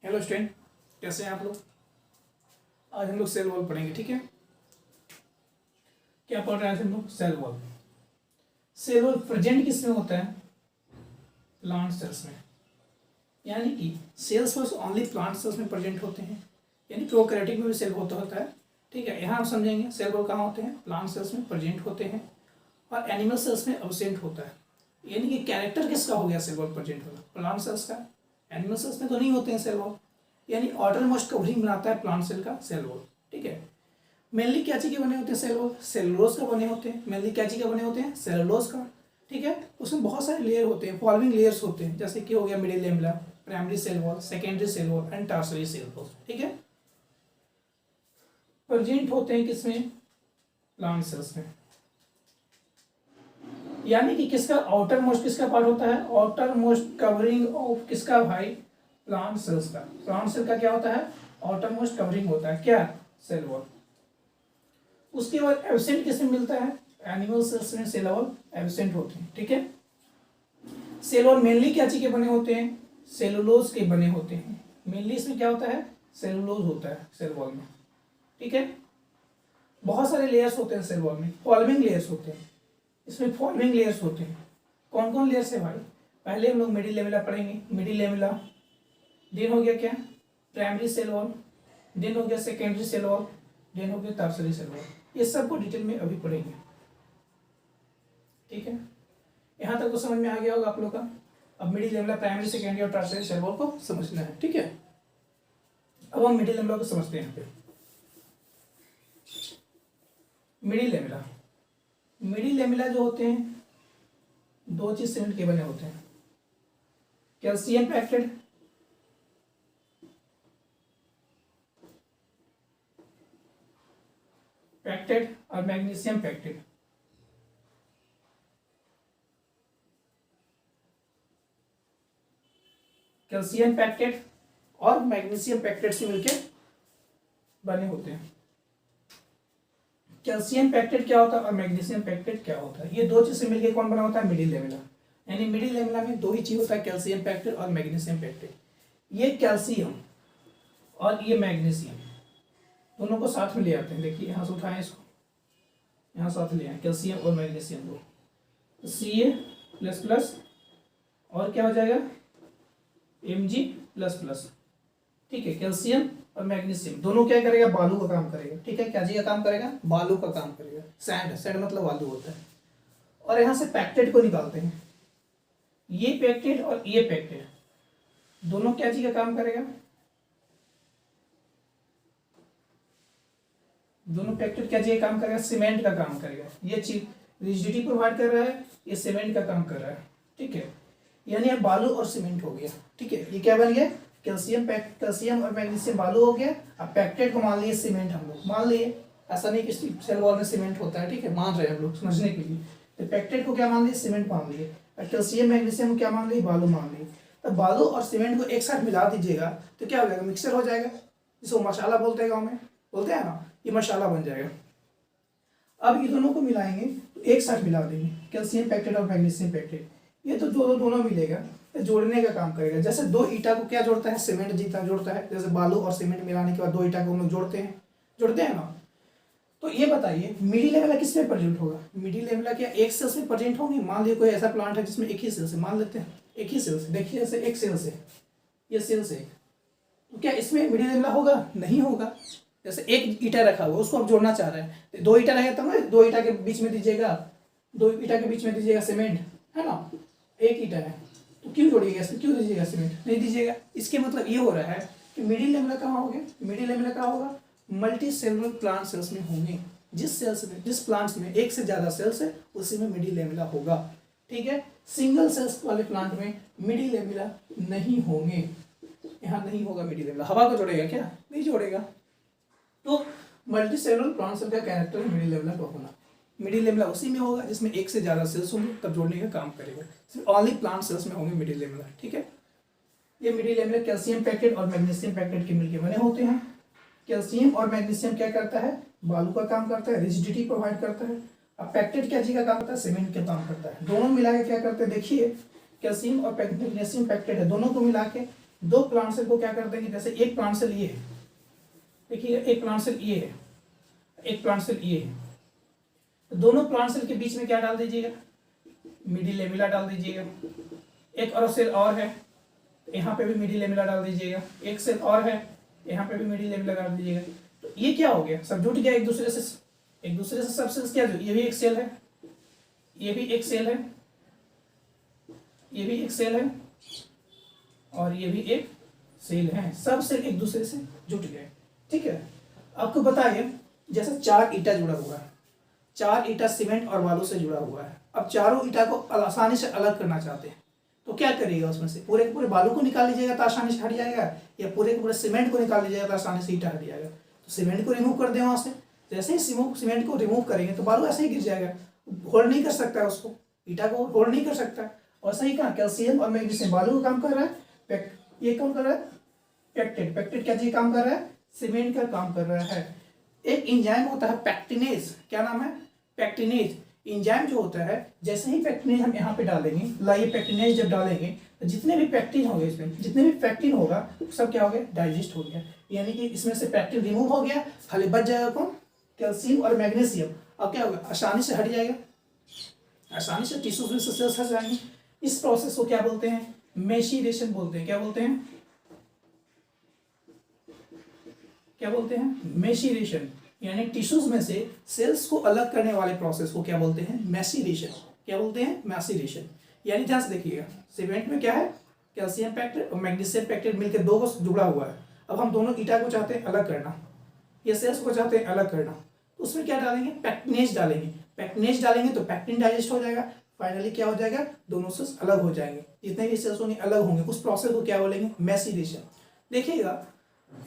Hello student, कैसे हैं आप लोग। आज हम लोग सेल वॉल पढ़ेंगे। ठीक है, क्या पढ़ रहे हैं आज हम लोग? Cell wall. Cell wall present किस में होता है? प्लांट सेल्स में। यानी कि cells walls only plant cells में प्रेजेंट होते हैं, यानी प्रोकैरियोटिक में भी सेल होता है। ठीक है, यहाँ हम समझेंगे सेल वॉल कहाँ होते हैं। प्लांट सेल्स में प्रेजेंट होते हैं और एनिमल सेल्स में एब्सेंट होता है। यानी कि कैरेक्टर किसका हो गया सेल वॉल प्रेजेंट होगा? प्लांट सेल्स का। एनिमल सेल्स में तो नहीं होते हैं सेल वॉल। यानी आउटर मोस्ट कवरिंग बनाता है प्लांट सेल का सेल वॉल। ठीक है, मेनली क्या चीज के बने होते हैं सेल वॉल? सेलुलोज का बने होते हैं। मेनली क्या चीज का बने होते हैं? सेलुलोज का। ठीक है, उसमें बहुत सारे लेयर होते हैं, फॉलोइंग लेयर्स होते हैं, जैसे कि हो गया middle lamella, primary cell wall, secondary cell wall and tertiary cell wall. ठीक है, प्रेजेंट होते हैं किसमें? प्लांट सेल्स में। यानी कि किसका आउटर मोस्ट किसका पार्ट होता है? आउटर मोस्ट कवरिंग ऑफ किसका भाई? प्लांट सेल्स का। प्लांट सेल का क्या होता है? आउटर मोस्ट कवरिंग होता है क्या? Cell wall. उसके बाद एब्सेंट किसमें मिलता है? एनिमल सेल्स में सेल वॉल एब्सेंट होते हैं। ठीक है, सेल वॉल मेनली क्या चीज के बने होते हैं? सेलुलोज के बने होते हैं। मेनली इसमें क्या होता है? सेलुलोज होता है सेल वॉल में। ठीक है, बहुत सारे लेयर्स होते हैं सेल वॉल में, फॉलोइंग लेयर्स होते हैं। इसमें फॉलोइंग लेयर्स होते हैं। कौन कौन लेयर्स है भाई? पहले हम लोग मिडिल लेमेला पढ़ेंगे। मिडिल लेमेला, देन हो गया क्या? प्राइमरी सेल वॉल, देन हो गया सेकेंडरी सेल वॉल, देन हो गया टर्शियरी सेल वॉल। ये सबको डिटेल में अभी पढ़ेंगे। ठीक है, यहाँ तक तो समझ में आ गया होगा आप लोग का। अब मिडिल लेमेला, प्राइमरी, सेकेंडरी और टर्शियरी सेल वॉल को समझना है। ठीक है, अब हम मिडिल लेमेला को समझते हैं। यहाँ पे मिडिल लेमेला, मिडिल लेमेला जो होते हैं दो चीज सीमेंट के बने होते हैं। कैल्शियम पैक्टेड पैक्टेड और मैग्नीशियम पैक्टेड। कैल्शियम पैक्टेड और मैग्नीशियम पैक्टेड से मिलकर बने होते हैं। कैल्शियम पैक्टेड क्या होता है और मैग्नीशियम पैक्टेड क्या होता है? ये दो चीज से मिलकर कौन बना होता है? Middle lamella. यानी मिडिल लेमेला में दो ही चीज होता है, कैल्शियम पैक्टेड और मैग्नीशियम पैक्टेड। ये कैल्शियम और ये मैग्नीशियम दोनों को साथ में ले आते हैं। देखिए यहाँ से उठाएं इसको, यहाँ साथ ले आए कैल्शियम और मैग्नीशियम दो, Ca++ और क्या हो जाएगा? Mg++। ठीक है, कैल्शियम और मैग्नीशियम दोनों क्या करेगा? बालू का काम करेगा। ठीक है, क्या चीज का काम करेगा? बालू का काम करेगा। सैंड, सैंड मतलब बालू होता है। और यहाँ से पैक्टेड को निकालते हैं। ये पैक्टेड और ये पैक्टेड दोनों क्या चीज का काम करेगा? दोनों पैक्टेड क्या चीज का काम करेगा? सीमेंट का काम करेगा। ये चीज रिजिडिटी प्रोवाइड कर रहा है, ये सीमेंट का काम कर रहा है। ठीक है, यानी अब बालू और सीमेंट हो गया। ठीक है, ये क्या बन गया? कैल्शियम और मैग्नीशियम बालू हो गया। अब पैक्टेड को मान लिए सीमेंट, हम लोग मान लिए। ऐसा नहीं कि सेल वॉल में सीमेंट होता है। ठीक है, मान रहे हैं हम लोग समझने के लिए। तो पैक्टेड को क्या मान लिए? सीमेंट मान लिए। और कैल्शियम मैग्नीशियम को क्या मान लिए? बालू मान लिए। तो बालू और सीमेंट को एक साथ मिला दीजिएगा तो क्या हो जाएगा? मिक्सर हो जाएगा, जिसको मसाला बोलते हैं, गाँव में बोलते हैं ना, ये मसाला बन जाएगा। अब ये दोनों को मिलाएंगे तो एक साथ मिला देंगे, कैल्शियम पैक्टेड और मैग्नीशियम पैक्टेड। ये तो दोनों मिलेगा तो जोड़ने का काम करेगा। जैसे दो ईटा को क्या जोड़ता है? सीमेंट जीता जोड़ता है। जैसे बालू और सीमेंट मिलाने के बाद दो ईटा को हम लोग जोड़ते हैं ना। तो ये बताइए मिडिल लेमेला किस में प्रेजेंट होगा? मिडिल लेमेला क्या एक सेल्स में प्रेजेंट होंगे? मान लीजिए कोई ऐसा प्लांट है जिसमें एक ही सेल से, मान लेते हैं एक ही सेल से, देखिए जैसे एक सेल से, ये सेल से, तो क्या इसमें मिडिल लेमेला होगा? नहीं होगा। जैसे एक ईटा रखा हुआ, उसको आप जोड़ना चाह रहे हैं, तो दो ईटा रहेगा तब ना, दो ईटा के बीच में दीजिएगा, दो ईटा के बीच में दीजिएगा सीमेंट, है ना। एक ईटा है तो क्यों जोड़िएगा इसमें? क्यों दीजिएगा सीमेंट? नहीं दीजिएगा। इसके मतलब ये हो रहा है कि मिडिल लेमेला कहाँ होगा? मिडिल लेमेला कहाँ होगा? मल्टी सेलुलर प्लांट सेल्स में होंगे। जिस प्लांट्स में एक से ज्यादा सेल्स है उसी में मिडिल लेमेला होगा। ठीक है, सिंगल सेल्स वाले प्लांट में मिडिल लेमेला नहीं होंगे। यहाँ नहीं होगा मिडिल लेमेला। हवा को जोड़ेगा क्या? नहीं जोड़ेगा। तो मल्टी सेलुलर प्लांट सेल का कैरेक्टर मिडिल लेमेला का होना। मिडिल लेमेला उसी में होगा जिसमें एक से ज्यादा सेल्स होंगे, तब जोड़ने का काम करेगा। सिर्फ ओनली प्लांट सेल्स में होंगे मिडिल लेमेला। ठीक है, ये मिडिल लेमेला कैल्शियम पैक्टेड और मैग्नीशियम पैक्टेड के मिलकर बने होते हैं। कैल्शियम और मैग्नीशियम क्या करता है? बालू का काम करता है, रिजिडिटी प्रोवाइड करता है। अब पैक्टेड क्या चीज का काम करता है? सीमेंट का काम करता है। दोनों मिला के क्या करते हैं? देखिए कैल्शियम और मैग्नीशियम पैक्टेड है, दोनों को मिला के दो प्लांट सेल को क्या कर देंगे, जैसे एक प्लांट सेल ये है, देखिए एक प्लांट सेल ये है, एक प्लांट सेल ये है, तो दोनों प्लांट सेल के बीच में क्या डाल दीजिएगा, मिडिल लेमिला डाल दीजिएगा। एक और सेल और है, यहाँ पे भी मिडिल लेमिला डाल दीजिएगा। एक सेल और है, यहाँ पे भी मिडिल लेमिला डाल दीजिएगा। तो ये क्या हो गया, सब जुट गया एक दूसरे से, एक दूसरे से सब सेल्स क्या, ये भी एक सेल है, ये भी एक सेल है, ये भी एक सेल है, और ये भी एक सेल है, सब सेल एक दूसरे से जुट गए। ठीक है, आपको बताइए जैसे 4 ईटा जुड़ा हुआ है, 4 ईटा सीमेंट और बालू से जुड़ा हुआ है। अब चारों ईटा को आसानी से अलग करना चाहते हैं तो क्या करिएगा, उसमें से पूरे के पूरे बालू को निकाल लीजिएगा तो आसानी से हट जाएगा, या पूरे के पूरे सीमेंट को निकाल लीजिएगा तो आसानी से ईटा हट जाएगा। तो सीमेंट को रिमूव कर दें वहाँ से, जैसे ही सीमेंट को रिमूव करेंगे तो बालू ऐसे ही गिर जाएगा, होल्ड नहीं कर सकता है उसको, ईटा को होल्ड नहीं कर सकता है। और सही कहा, कैल्शियम और मैग्नीशियम बालू का काम कर रहा है, ये कौन कर रहा है, पेक्टेट। पेक्टेट क्या चीज काम कर रहा है, सीमेंट का काम कर रहा है। एक एंजाइम होता है पेक्टिनेज, क्या नाम है, पेक्टिनेज। एंजाइम जो होता है, जैसे ही पेक्टिनेज हम यहाँ पे डालेंगे, लाइए पेक्टिनेज जब डालेंगे तो जितने भी पेक्टिन होंगे, इसमें जितने भी पेक्टिन होगा सब क्या हो गया, डाइजेस्ट हो गया, यानी कि इसमें से पेक्टिन रिमूव हो गया, खाली बच जाएगा कौन, कैल्शियम और मैग्नीशियम। अब क्या होगा, आसानी से हट जाएगा, आसानी से टिश्यूज में सेल्स हट जाएंगे। इस प्रोसेस को क्या बोलते हैं, मेशिरेशन बोलते हैं। क्या बोलते हैं, क्या बोलते हैं, मेशिरेशन। यानी टिश्यूज में से सेल्स को अलग करने वाले प्रोसेस को क्या बोलते हैं, मैसिरेशन। क्या बोलते हैं, मैसिरेशन। यानी ध्यान से देखिएगा, सीमेंट में क्या है, कैल्शियम पेक्टेट और मैग्नीशियम पेक्टेट मिलकर दो को जुड़ा हुआ है। अब हम दोनों ईटा को चाहते हैं अलग करना, ये सेल्स को चाहते हैं अलग करना, तो उसमें क्या डालेंगे, पेक्टिनेज डालेंगे। पेक्टिनेज डालेंगे तो पेक्टिन डाइजेस्ट हो जाएगा, फाइनली क्या हो जाएगा, दोनों सेल्स अलग हो जाएंगे, जितने भी सेल्स होंगे अलग होंगे। उस प्रोसेस को क्या बोलेंगे, मैसिरेशन। देखिएगा,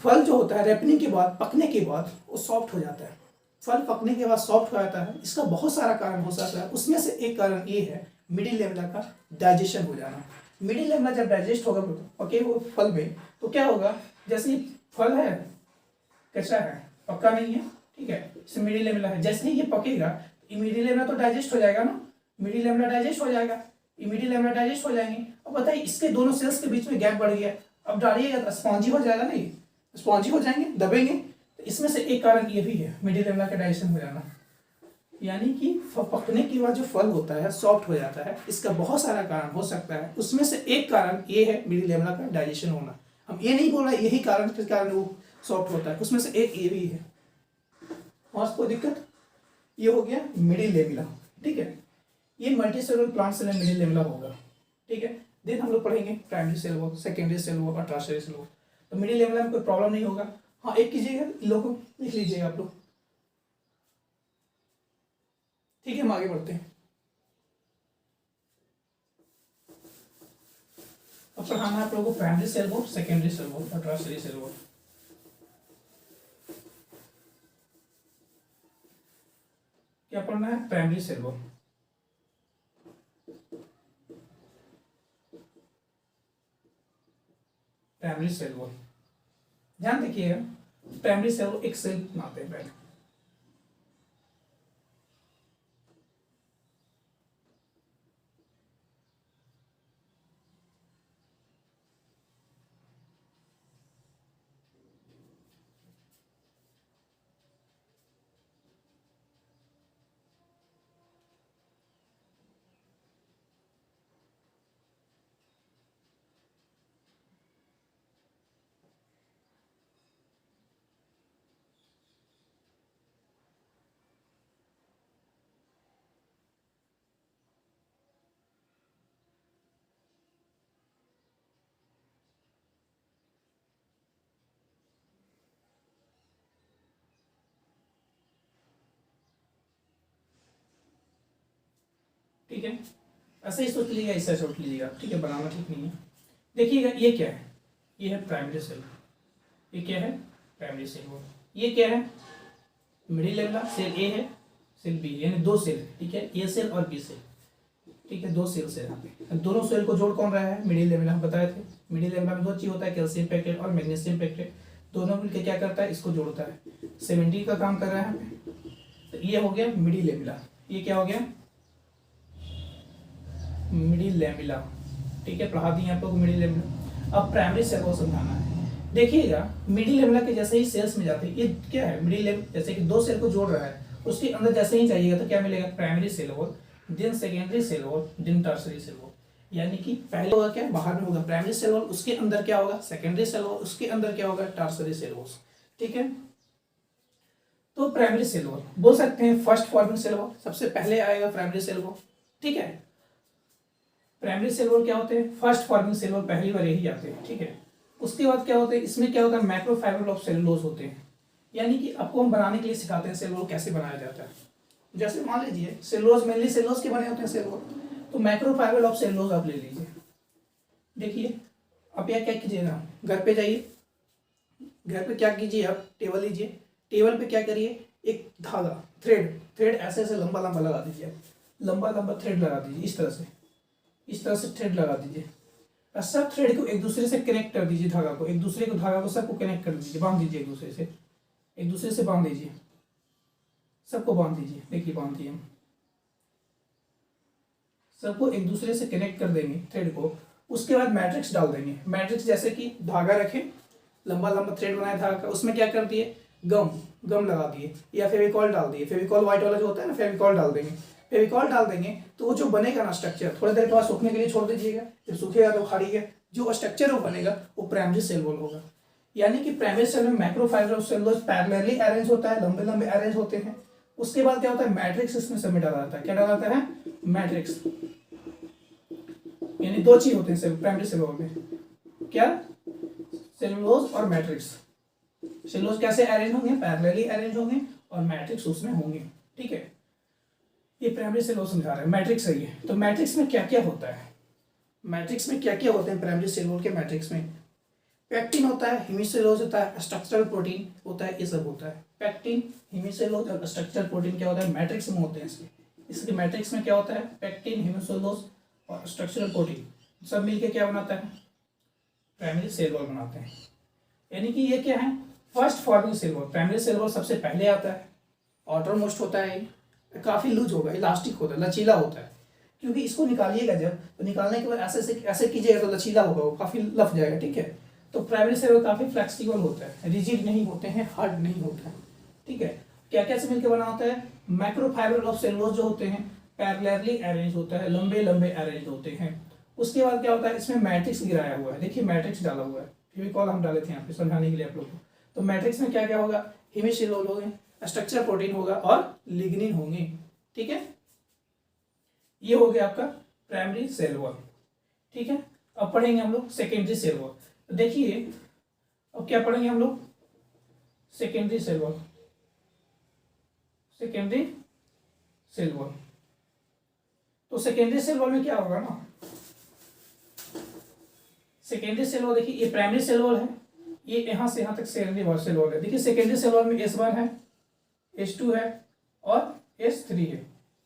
फल जो होता है रेपनिंग के बाद, पकने के बाद वो सॉफ्ट हो जाता है। फल पकने के बाद सॉफ्ट हो जाता है, इसका बहुत सारा कारण हो सकता है। उसमें से एक कारण ये है मिडिल लेमिना का डाइजेशन हो जाना। मिडिल लेमिना जब डाइजेस्ट होगा पके हुए फल में, तो क्या होगा, जैसे फल है कच्चा है, पक्का नहीं है, ठीक है, इसमें मिडिल लेमिना है, जैसे ही ये पकेगा मिडिल लेमिना तो डाइजेस्ट हो जाएगा ना, मिडिल लेमिना डाइजेस्ट हो जाएगा, मिडिल लेमिना डाइजेस्ट हो जाएंगे। अब बताइए, इसके दोनों सेल्स के बीच में गैप बढ़ गया, अब डालिएगा स्पॉन्जी हो जाएगा, नहीं स्पॉन्जी हो जाएंगे, दबेंगे। तो इसमें से एक कारण ये भी है मिडिल लेमिना का डाइजेशन हो जाना, यानी कि पकने के बाद जो फल होता है सॉफ्ट हो जाता है। इसका बहुत सारा कारण हो सकता है, उसमें से एक कारण ये है मिडिल लेमिना का डाइजेशन होना। हम ये नहीं बोल रहे यही कारण के कारण वो सॉफ्ट होता है, उसमें से एक ये भी है। और कोई दिक्कत, ये हो गया मिडिल लेमिना, ठीक है। ये मल्टीसेलुलर प्लांट सेल में मिडिल लेमिना होगा, ठीक है। देन हम लोग पढ़ेंगे primary cell wall, secondary cell wall और टर्शियरी सेल वॉल। तो मिडिल लेमिना में कोई प्रॉब्लम नहीं होगा। हाँ, एक कीजिएगा, लोगों को लिख लीजिएगा आप लोग, ठीक है। हम आगे बढ़ते हैं। अब पढ़ाना है आप लोगों को primary cell wall, secondary cell wall और टर्शियरी सेल वॉल। क्या पढ़ना है, primary cell wall. Primary cell wall, ध्यान देखिएगा, प्राइमरी सेल वॉल एक सेल बनाते हैं पहले, ठीक है। ऐसे ही सोच लीजिएगा, ऐसे सोच लीजिएगा, ठीक है, बनाना ठीक नहीं है। देखिएगा, ये क्या है, ये है प्राइमरी सेल, ये क्या है, प्राइमरी सेल वॉल। ये क्या है, मिडिल लेमिना, सेल ए है, सेल बी, यानी दो सेल, ठीक है, ए सेल और बी सेल, ठीक है, दो सेल से यहाँ पे। दोनों सेल को जोड़ कौन रहा है, मिडिल लेमिना। हम बताए थे मिडिल लेमिना में दो चीज होता है, कैल्शियम पेक्टेट और मैग्नीशियम पेक्टेट, दोनों मिलकर क्या करता है, इसको जोड़ता है, 70 का काम कर रहा है। तो ये हो गया मिडिल लेमिना, ये क्या हो गया, मिडिल लेमिना, ठीक है, पढ़ा दिए आप लोग मिडिल लेमिना। अब प्राइमरी सेल वॉल समझाना है। देखिएगा मिडिल लेवल के जैसे ही सेल्स में जाते हैं, ये क्या है मिडिल लेवल, जैसे कि दो सेल को जोड़ रहा है, उसके अंदर जैसे ही जाइएगा तो क्या मिलेगा, primary cell wall, then secondary cell wall, then tertiary cell wall. यानी कि पहले होगा क्या, बाहर में होगा प्राइमरी सेल वॉल, उसके अंदर क्या होगा सेकेंडरी सेल वॉल, उसके अंदर क्या होगा टर्सरी सेल वॉल। ठीक है, तो प्राइमरी सेल वॉल बोल सकते हैं फर्स्ट फॉर्मिंग सेल वॉल, सबसे पहले आएगा प्राइमरी सेल वॉल। ठीक है, प्राइमरी सेल वॉल क्या होते हैं, फर्स्ट फॉर्मिंग सेल वॉल पहली बार यही आते हैं। ठीक है, उसके बाद क्या होता है, इसमें क्या होता है मैक्रोफाइबर ऑफ सेलुलोज होते हैं, यानी कि आपको हम बनाने के लिए सिखाते हैं सेल वॉल कैसे बनाया जाता है। जैसे मान लीजिए सेलुलोज मेनली सेलुलोज के बने होते हैं सेल वॉल, तो मैक्रोफाइबर ऑफ सेलुलोज आप ले लीजिए। देखिए आप यह क्या कीजिएगा, घर पे जाइए, घर पे क्या कीजिए आप टेबल लीजिए, टेबल पे क्या करिए, एक धागा थ्रेड थ्रेड ऐसे ऐसे लंबा लंबा लगा दीजिए, लंबा लंबा थ्रेड लगा दीजिए, इस तरह से थ्रेड लगा दीजिए, और सब थ्रेड को एक दूसरे से कनेक्ट कर दीजिए, धागा को एक दूसरे को धागा को सबको कनेक्ट कर दीजिए, बांध दीजिए एक दूसरे से बांध दीजिए, सबको बांध दीजिए। देखिए बांध दिए हम, सबको एक दूसरे से कनेक्ट कर देंगे थ्रेड को। उसके बाद मैट्रिक्स डाल देंगे, मैट्रिक्स जैसे कि धागा रखें, लंबा लंबा थ्रेड बनाया धागा का, उसमें क्या कर दिए गम लगा दिए, या फेविकॉल डाल दिए, फेविकॉल व्हाइट वाला जो होता है ना, फेविकॉल डाल देंगे। फेविकॉल डाल देंगे तो वो जो बनेगा ना स्ट्रक्चर, थोड़ी देर के बाद सूखने के लिए छोड़ दीजिएगा, जब सूखेगा तो उखाड़िएगा, जो स्ट्रक्चर वो बनेगा वो प्राइमरी सेल वॉल होगा। यानी कि प्राइमरी सेल में मैक्रोफाइबर ऑफ सेलुलोज पैरेलली अरेंज होता है, लंबे लंबे अरेंज होते हैं। उसके बाद क्या होता है मैट्रिक्स इसमें सब में डाला जाता है, क्या डाला जाता है मैट्रिक्स, यानी दो चीज होते हैं प्राइमरी सेल वॉल में, क्या सेलुलोज और मैट्रिक्स। सेलुलोज कैसे अरेंज होंगे, पैरेलली अरेंज होंगे, और मैट्रिक्स उसमें होंगे। ठीक है, ये प्राइमरी सेल वॉल समझा रहे हैं, मैट्रिक्स है ये। तो मैट्रिक्स में क्या क्या होता है, मैट्रिक्स में क्या क्या होते हैं प्राइमरी सेल वॉल के मैट्रिक्स में, पैक्टिन होता है, हेमिसेलुलोज होता है, स्ट्रक्चरल प्रोटीन होता है, ये सब होता है। पैक्टिन, हेमिसेलुलोज और स्ट्रक्चरल प्रोटीन क्या होता है मैट्रिक्स में होते हैं। इसके मैट्रिक्स में क्या होता है पैक्टिन, हेमिसेलुलोज और स्ट्रक्चरल प्रोटीन सब मिलके क्या बनाता है प्राइमरी सेल वॉल बनाते हैं। यानी कि ये क्या है first forming cell wall. Primary cell wall सबसे पहले आता है, आउटर मोस्ट होता है, काफी लूज होगा, इलास्टिक होता है, लचीला होता है, क्योंकि इसको निकालिएगा जब तो निकालने के बाद ऐसे कीजिएगा तो लचीला होगा, वो काफी लफ जाएगा। ठीक है, तो प्राइमरी सेल वॉल काफी फ्लेक्सिबल होता है, रिजिड नहीं होते हैं, हार्ड नहीं होता है। ठीक है, क्या क्या से मिलकर बना होता है माइक्रोफाइबर ऑफ सेलुलोज जो होते हैं पैरेलली अरेंज होता है, लंबे लंबे अरेंज होते हैं। उसके बाद क्या होता है इसमें मैट्रिक्स गिराया हुआ है, देखिए मैट्रिक्स डाला हुआ है, फेविकॉल हम डाले थे यहाँ पे समझाने के लिए आप लोग को। तो मैट्रिक्स में क्या क्या होगा हेमिसेलुलोज होंगे, स्ट्रक्चर प्रोटीन होगा और लिग्निन होंगे। ठीक है, ये हो गया आपका प्राइमरी सेल वॉल। ठीक है, अब पढ़ेंगे हम लोग सेकेंडरी सेल वॉल। तो देखिए अब क्या पढ़ेंगे हम लोग secondary cell wall, secondary cell wall. तो सेकेंडरी सेल वॉल में क्या होगा ना, सेकेंडरी सेल वॉल देखिए ये प्राइमरी सेल वॉल है, ये यहां से यहां तक सेकेंडरी सेल वॉल है। देखिए सेकेंडरी सेल वॉल में S1 है, S2 है और S3 है,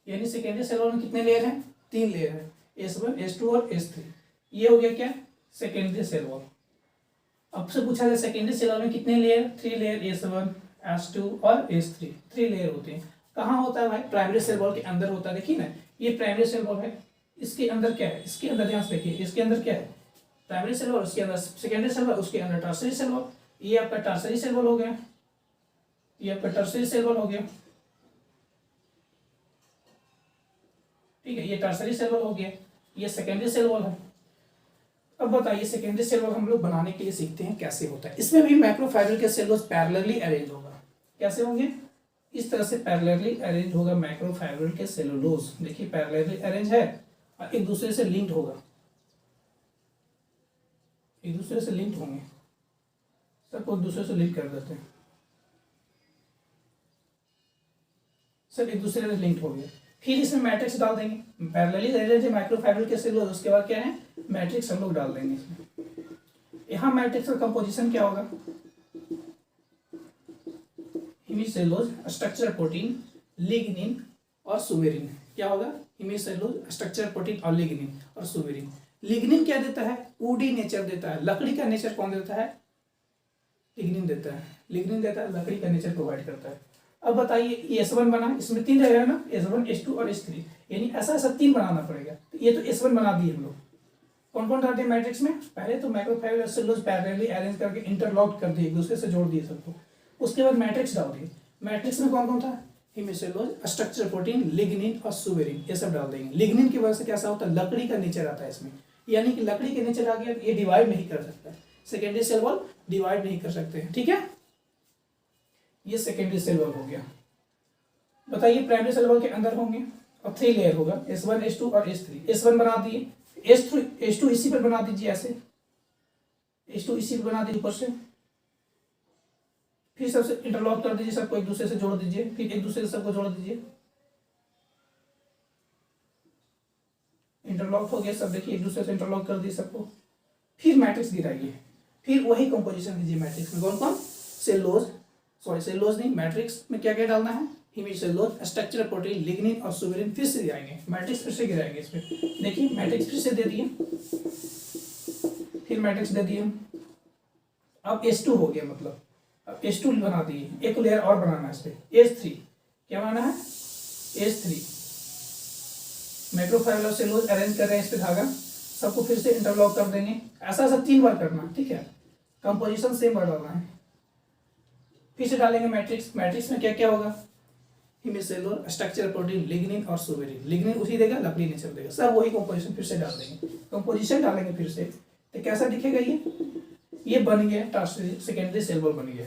यानी सेकेंडरी सेल वॉल में कितने लेयर हैं 3 लेयर है, S1 S2 और S3। ये हो गया क्या सेकेंडरी सेल वॉल। अब से पूछा जाए सेकेंडरी सेल वॉल में कितने लेयर 3 लेयर, S1 S2 और S3 3 लेयर होते हैं। कहाँ होता है भाई प्राइमरी सेल वॉल के अंदर होता है। देखिए ना ये प्राइमरी सेल वॉल है, इसके अंदर क्या है, इसके अंदर ध्यान से देखिए, इसके अंदर क्या है प्राइमरी सेल वॉल, उसके अंदर सेकेंडरी सेल वॉल, उसके अंदर टर्सरी सेल वॉल। ये आपका टर्सरी सेल वॉल हो गया, ये आपका टर्सरी सेल वॉल हो गया। ठीक है, ये टर्सरी सेल वॉल हो गया, ये सेकेंडरी सेल वॉल है। अब बताइए सेकेंडरी सेल वॉल हम लोग बनाने के लिए सीखते हैं कैसे होता है। इसमें भी माइक्रोफाइबर के सेलुलोज पैरेलली अरेंज होगा, कैसे होंगे इस तरह से पैरेलली अरेंज होगा माइक्रोफाइबर के सेलुलोज। देखिए पैरेलली अरेंज है और एक दूसरे से लिंक्ड होगा, एक दूसरे से लिंक्ड होंगे, सबको दूसरे से लिंक कर देते हैं, सब एक दूसरे से लिंक्ड हो गए। फिर इसमें मैट्रिक्स डाल देंगे, पैरेलली अरेंज है माइक्रोफाइबर के सेलुलोज, उसके बाद क्या है मैट्रिक्स हम लोग डाल देंगे इसमें। यहाँ मैट्रिक्स का कंपोजिशन क्या होगा हेमिसेलुलोज, स्ट्रक्चर प्रोटीन, लिग्निन और सुबेरिन। क्या होगा हेमिसेलुलोज, स्ट्रक्चर प्रोटीन और लिग्निन और सुबेरिन। लिग्निन क्या देता है वुडी नेचर देता है, लकड़ी का नेचर कौन देता है लिग्निन देता है, लिग्निन देता है लकड़ी का नेचर प्रोवाइड करता है। अब बताइए S1 बना, इसमें 3 रहेगा ना S1 S2 और S3, यानी ऐसा ऐसा 3 बनाना पड़ेगा। तो ये तो S1 बना दिए हम लोग, कौन कौन रहते हैं मैट्रिक्स में? पहले तो माइक्रोफाइबर सेलुलोज पैरेलली अरेंज करके इंटरलॉक कर दिए, एक दूसरे से जोड़ दिए सबको। उसके बाद मैट्रिक्स डाल दिए। मैट्रिक्स में कौन कौन था? हेमिसेलुलोज, स्ट्रक्चर प्रोटीन, लिग्निन और सुबेरिन, ये सब डाल देंगे। लिग्निन की वजह से कैसा होता है, लकड़ी का नेचर आता है इसमें, यानी कि लकड़ी के नेचर आ गया, ये डिवाइड नहीं कर सकता, सेकेंडरी सेल वॉल डिवाइड नहीं कर सकते हैं, ठीक है। ये सेकेंडरी सेल वॉल हो गया। बताइए प्राइमरी सेल वॉल के अंदर होंगे और 3 लेयर होगा, S1 S2 और S3। S1 बना दिए, S2 इसी पर बना दीजिए, ऐसे S2 इसी पर बना दीजिए ऊपर से, फिर सबसे इंटरलॉक कर दीजिए, सबको एक दूसरे से जोड़ दीजिए, फिर एक दूसरे से सबको जोड़ दीजिए, इंटरलॉक हो गया सब, देखिए एक दूसरे से इंटरलॉक कर दिए सबको। फिर मैट्रिक्स गिराइए, फिर वही कंपोजिशन दीजिए मैट्रिक्स में। कौन कौन? सेलुलोज नहीं, मैट्रिक्स में क्या क्या डालना है? हेमिसेलुलोज, स्ट्रक्चरल प्रोटीन, लिग्निन और सुबेरिन। फिर से गिराएंगे मैट्रिक्स, फिर से गिराएंगे इसमें। देखिए मैट्रिक्स फिर से दे दिए, फिर मैट्रिक्स दे दिए। अब S2 हो गया, मतलब अब S2 बना दिए, एक लेयर और बनाना है इस पे, S3। क्या बनाना है? S3। माइक्रोफाइबर सेलुलोज अरेंज कर रहे हैं इस पे धागा, सबको फिर से इंटरलॉक कर देंगे। ऐसा 3 बार करना, ठीक है। कंपोजिशन सेम बार डालना है। फिर से डालेंगे मैट्रिक्स। मैट्रिक्स में क्या क्या होगा? हेमिसेलुलोज, स्ट्रक्चरल प्रोटीन, लिग्निन और सुबेरिन। लिग्निन उसी देगा, लकड़ी नेचर देगा, सब वही कंपोजिशन फिर से डाल देंगे। कंपोजिशन डालेंगे फिर से, तो कैसा दिखेगा ये बन गया टर्शियरी सेकेंडरी सेल वॉल बन गया।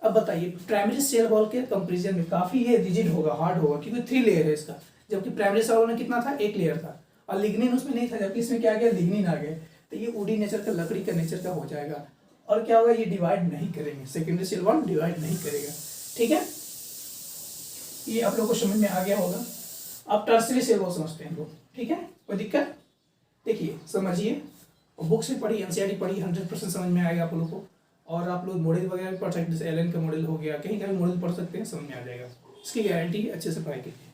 अब बताइए प्राइमरी सेल वॉल के कंपेरिजन में काफी ये रिजिड होगा, हार्ड होगा, क्योंकि 3 लेयर है इसका, जबकि प्राइमरी सेल वॉल में कितना था? 1 लेयर था, और लिग्निन उसमें नहीं था, जबकि इसमें क्या आ गया? लिग्निन आ गया। तो ये वुडी नेचर का, लकड़ी का नेचर का हो जाएगा, और क्या होगा? ये डिवाइड नहीं करेंगे, सेकेंडरी सेल वॉल डिवाइड नहीं करेगा, ठीक है। ये आप लोग को समझ में आ गया होगा। अब टर्शियरी सेल वॉल समझते हैं लोग, ठीक है, कोई दिक्कत? देखिए समझिए, बुक से पढ़ी, एनसीईआरटी पढ़ी, 100% समझ में आएगा आप लोगों को। और आप लोग मॉडल वगैरह भी पढ़ सकते हैं, जैसे एलन का मॉडल हो गया, कहीं का भी मॉडल पढ़ सकते हैं, समझ में आ जाएगा, इसकी गारंटी है। अच्छे से पढ़ाई कीजिए।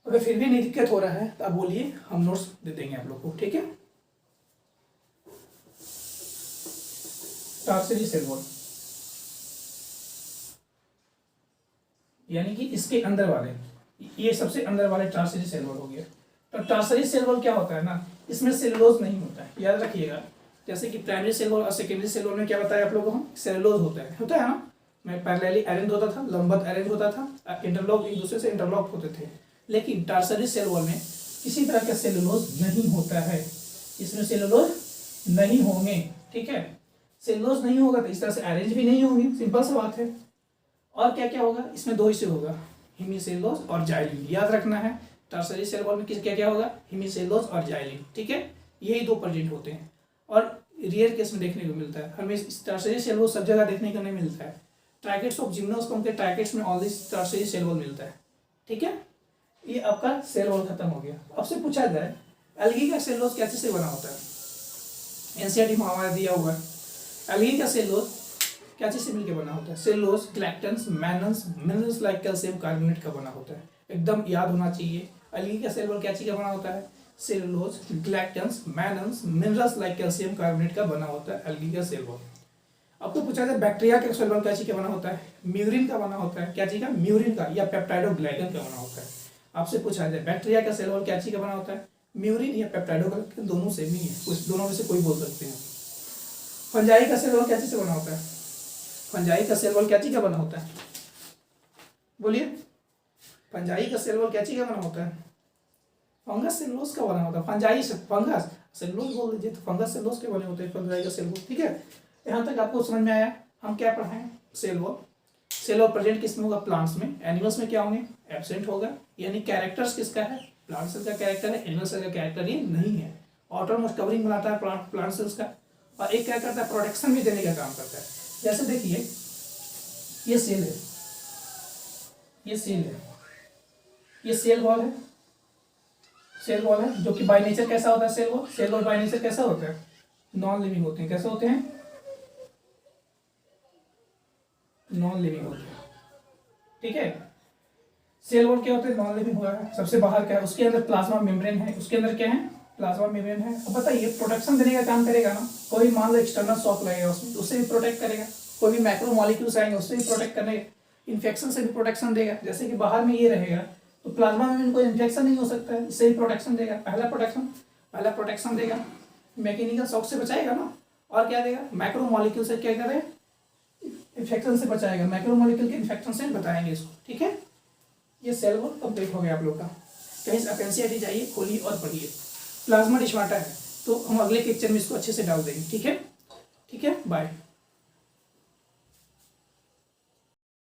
अगर फिर भी नहीं दिक्कत हो रहा है तो आप बोलिए, हम नोट्स दे देंगे आप लोग को, ठीक है। टर्शियरी सेल वॉल यानी कि इसके अंदर वाले, ये सबसे अंदर वाले टर्शियरी सेल वॉल हो गया। तो टर्शियरी सेल वॉल क्या होता है ना, इसमें सेलुलोज नहीं होता है, याद रखिएगा। जैसे कि प्राइमरी सेल वॉल और सेकेंडरी सेल वॉल में क्या बताया आप लोगों को? सेलुलोज होता है ना, मैं पैरेलली अरेंज होता था, लंबवत अरेंज होता था, इंटरलॉक, एक दूसरे से इंटरलॉक होते थे। लेकिन टर्शियरी सेल वॉल में किसी तरह का सेलुलोज नहीं होता है, इसमें सेलुलोज नहीं होंगे, ठीक है। सेलुलोज नहीं होगा तो इस तरह से अरेंज भी नहीं होंगे, सिंपल सी बात है। और क्या क्या होगा? इसमें 2 हिस्से होगा, हेमिसेलुलोज और जाइलिन, याद रखना है। टर्शियरी सेल वॉल में क्या क्या होगा? हेमिसेलुलोज और जाइलिन, ठीक है, यही 2 प्रेजेंट होते हैं। और रियर केस में देखने को मिलता है, हमें टर्शियरी सेल वॉल सब जगह देखने को नहीं मिलता है। ट्राइकेट्स ऑफ जिम्नोस्पर्म के ट्राइकेट्स में ऑनली टर्शियरी सेल वॉल मिलता है, ठीक है। ये आपका सेल वॉल खत्म हो गया। अब से पूछा जाए एल्गी का सेलुलोज कैसे से बना होता है? एनसीईआरटी में हमारा दिया हुआ है, एल्गी का सेलुलोज क्या चीज से मिलकर बना होता है? Cellulose, galactans, mannans, minerals like calcium carbonate का बना होता है, एकदम याद होना चाहिए। एल्गी का सेल वॉल क्या चीज का बना होता है? Cellulose, galactans, mannans, minerals like calcium carbonate का बना होता है एल्गी का सेल वॉल। अब तो पूछा जाए बैक्टीरिया का सेल वॉल क्या चीज का बना होता है? म्यूरिन का बना होता है, क्या चीज का? म्यूरिन का या पेप्टाइडोग्लाइकन का बना होता है। आपसे पूछा जाए बैक्टीरिया का सेल वॉल क्या चीज का बना होता है? म्यूरिन या पेप्टाइडोग्लाइकन, दोनों सेम ही है, उस दोनों में से कोई बोल सकते हैं। फंजाई का सेल वॉल क्या चीज से बना होता है? फंजाई का सेल वॉल क्या चीज का बना होता है? बोलिए, फंजाई का सेल वॉल क्या चीज का बना होता है? फंगस सेलुलोज का बना होता है। फंजाई से फंगस सेलुलोज बोल दीजिए, तो फंगस सेलुलोज के बने होते हैं फंजाई का सेल वॉल, ठीक है। यहाँ तक आपको समझ में आया? हम क्या पढ़ाएं? Cell wall. Cell wall present किस में होगा? प्लांट्स में। एनिमल्स में क्या होंगे? एब्सेंट होगा। यानी कैरेक्टर्स किसका है? प्लांट सेल का कैरेक्टर है, एनिमल सेल का कैरेक्टर ये नहीं है। आउटर मोस्ट कवरिंग बनाता है प्लांट सेल्स का, और एक क्या करता है? प्रोटेक्शन भी देने का काम करता है। जैसे देखिए ये सेल है, ये सेल है, ये सेल वॉल है, सेल वॉल है, जो कि बाय नेचर कैसा होता है? Cell wall, cell wall by nature कैसा होता है? नॉन लिविंग होते हैं। कैसे होते हैं? नॉन लिविंग होते हैं, ठीक है। सेल वॉल क्या होते हैं? नॉन लिविंग हुआ है। सबसे बाहर क्या है? उसके अंदर प्लाज्मा मेम्ब्रेन है, उसके अंदर क्या है? प्लाज्मा मेम्ब्रेन है। अब बताइए प्रोटेक्शन देने का काम करेगा ना, कोई मान लो एक्सटर्नल शॉक लगेगा उसमें, उससे भी प्रोटेक्ट करेगा। कोई भी मैक्रो मॉलिक्यूल्स आएंगे उससे भी प्रोटेक्ट करेगा, इन्फेक्शन से भी प्रोटेक्शन देगा। जैसे कि बाहर में ये रहेगा तो प्लाज्मा में कोई इन्फेक्शन नहीं हो सकता है, इससे भी प्रोटेक्शन देगा। पहला प्रोटेक्शन देगा। मैकेनिकल शॉक से बचाएगा ना, और क्या देगा, मैक्रोमोलिक्यूल से क्या करें, इन्फेक्शन से बचाएगा, मैक्रोमोलिक्यूल के इन्फेक्शन से बताएंगे इसको, ठीक है। ये सेल वॉल कंप्लीट हो गया आप लोग का। कहीं से एनसीईआरटी जाइए, खोलिए और पढ़िए। प्लाज्मा डिस्वाटा है तो हम अगले लेक्चर में इसको अच्छे से डाल देंगे, ठीक है। ठीक है, बाय।